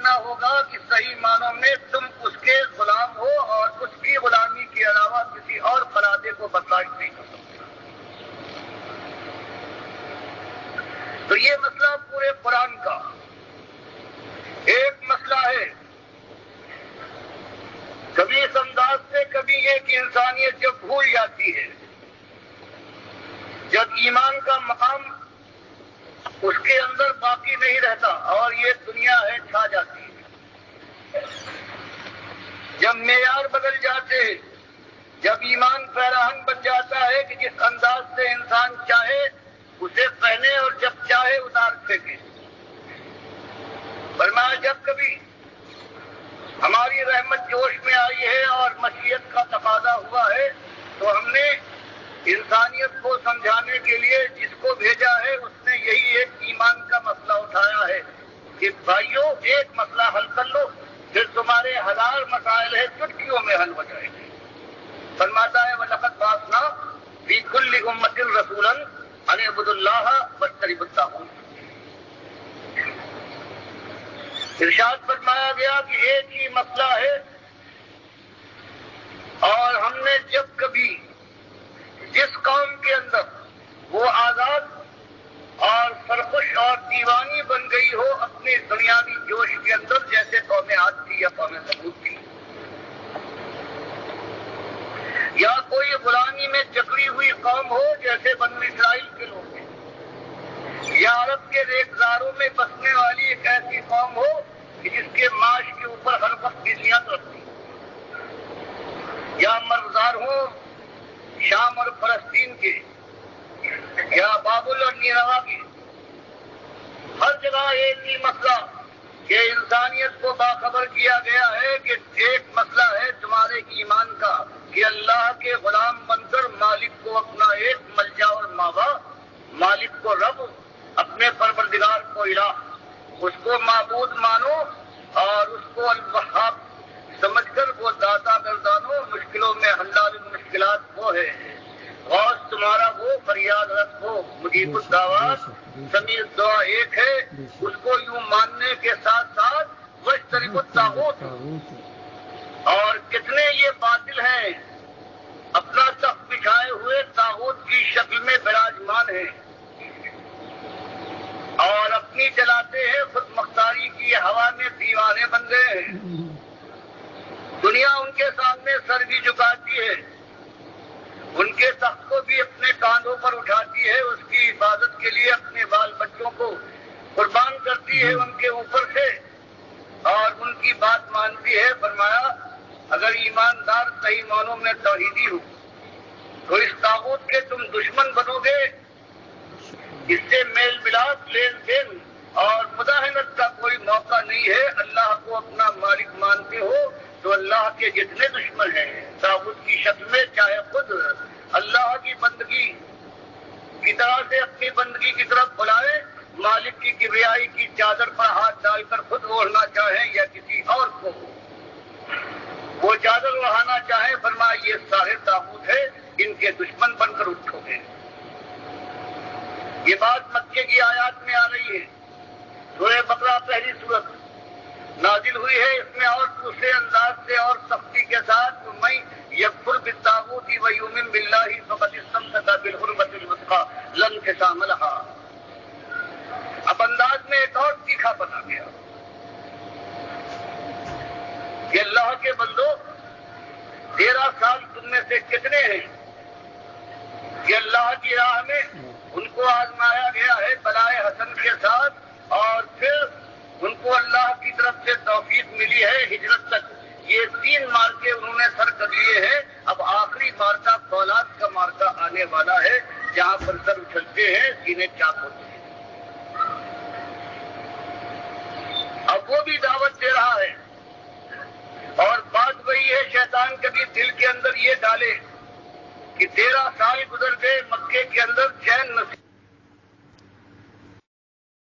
دینا ہوگا کہ صحیح معنوں میں تم اس کے غلام ہو اور اس کی غلامی کے علاوہ کسی اور فرادے کو برداشت نہیں کر سکتے. تو یہ مسئلہ پورے قرآن کا ایک مسئلہ ہے. کبھی اس انداز سے، کبھی یہ کہ انسانیت جب بھول جاتی ہے، جب ایمان کا مقام اس کے اندر باقی نہیں رہتا اور یہ دنیا ہے چھا جاتی ہے، جب معیار بدل جاتے ہیں، جب ایمان پیراہن بن جاتا ہے کہ جس انداز سے انسان چاہے اسے پہنے اور جب چاہے اتار پھینکے. فرمایا جب کبھی ہماری رحمت جوش میں آئی ہے اور مشیت کا تقاضا ہوا ہے تو ہم نے انسانیت کو سمجھانے کے لیے جس کو بھیجا ہے اس نے یہی ایک ایمان کا مسئلہ اٹھایا ہے کہ بھائیوں ایک مسئلہ حل کر لو، پھر تمہارے ہزار مسائل ہے چٹکیوں میں حل ہو جائیں گے. فرماتا ہے وَلَقَدْ بَعَثْنَا فِي كُلِّ أُمَّةٍ رَسُولًا أَنِ اعْبُدُوا اللَّهَ وَاجْتَنِبُوا الطَّاغُوتَ. ارشاد فرمایا گیا کہ ایک ہی مسئلہ ہے، اور ہم نے جب کبھی جس قوم کے اندر وہ آزاد اور سرخوش اور دیوانی بن گئی ہو اپنی دنیاوی جوش کے اندر، جیسے قوم عاد تھی یا قوم ثمود تھی، یا کوئی غلامی میں جکڑی ہوئی قوم ہو جیسے بنو اسرائیل کے لوگ ہیں، یا عرب کے ریگزاروں میں بسنے والی ایک ایسی قوم ہو کہ جس کے معاش کے اوپر ہر وقت بجلیاں رکھتی، یا مرزدار ہوں شام اور فلسطین کے، یا بابل اور نیروا کے. ہر جگہ ایک ہی مسئلہ کہ انسانیت کو باخبر کیا گیا ہے کہ ایک مسئلہ ہے تمہارے ایمان کا کہ اللہ کے غلام بن کر مالک کو اپنا ایک ملجا اور ماوا، مالک کو رب، اپنے پروردگار کو الہ، اس کو معبود مانو اور اس کو الوہاب سمجھ کر وہ داتا گردانو. مشکلوں میں حلال المشکلات وہ ہے، غوث تمہارا وہ، فریاد رس ہو، مجیب الدعوات، سمیع دعا ایک ہے. اس کو یوں ماننے کے ساتھ ساتھ واجتنبوا الطاغوت. اور کتنے یہ باطل ہیں اپنا تخت بچھائے ہوئے طاغوت کی شکل میں براجمان ہیں اور اپنی چلاتے ہیں خود مختاری کی ہوا میں دیوانے بن گئے ہیں. دنیا ان کے سامنے سر بھی جھکاتی ہے، ان کے تخت کو بھی اپنے کاندھوں پر اٹھاتی ہے، اس کی حفاظت کے لیے اپنے بال بچوں کو قربان کرتی ہے ان کے اوپر سے اور ان کی بات مانتی ہے. فرمایا اگر ایماندار صحیح معنوں میں توحیدی ہو تو اس طاغوت کے تم دشمن بنو گے، اس سے میل ملاپ، لین دین اور مداحنت کا کوئی موقع نہیں ہے. اللہ کو اپنا مالک مانتے ہو تو اللہ کے جتنے دشمن ہیں طاغوت کی شکل میں، چاہے خود اللہ کی بندگی کی طرح سے اپنی بندگی کی طرف بلائے، مالک کی کبریائی کی چادر پر ہاتھ ڈال کر خود اوڑھنا چاہیں یا کسی اور کو وہ چادر اڑانا چاہیں، فرمایا یہ سارے طاغوت ہے، ان کے دشمن بن کر اٹھو گے. یہ بات مکے کی آیات میں آ رہی ہے. سورہ بقرہ پہلی سورت نازل ہوئی ہے، اس میں اور دوسرے انداز سے اور سختی کے ساتھ میں یکفر بالطاغوت ویؤمن باللہ فقد استمسک بالعروۃ الوثقی لا انقسام لها. اب انداز میں ایک اور تیکھا بنا گیا کہ اللہ کے بندو 13 سال تم میں سے کتنے ہیں کہ اللہ کی راہ میں ان کو آزمایا گیا ہے بلائے حسن کے ساتھ، اور پھر ان کو اللہ کی طرف سے توفیق ملی ہے ہجرت تک. یہ 3 مارکے انہوں نے سر کر لیے ہیں. اب آخری مارکا فولاد کا مارکا آنے والا ہے جہاں پر سر اچھلتے ہیں، سینے چاک ہوتے ہیں. اب وہ بھی دعوت دے رہا ہے اور بات وہی ہے، شیطان کبھی دل کے اندر یہ ڈالے کہ 13 سال گزر گئے، مکے کے اندر چین نصیب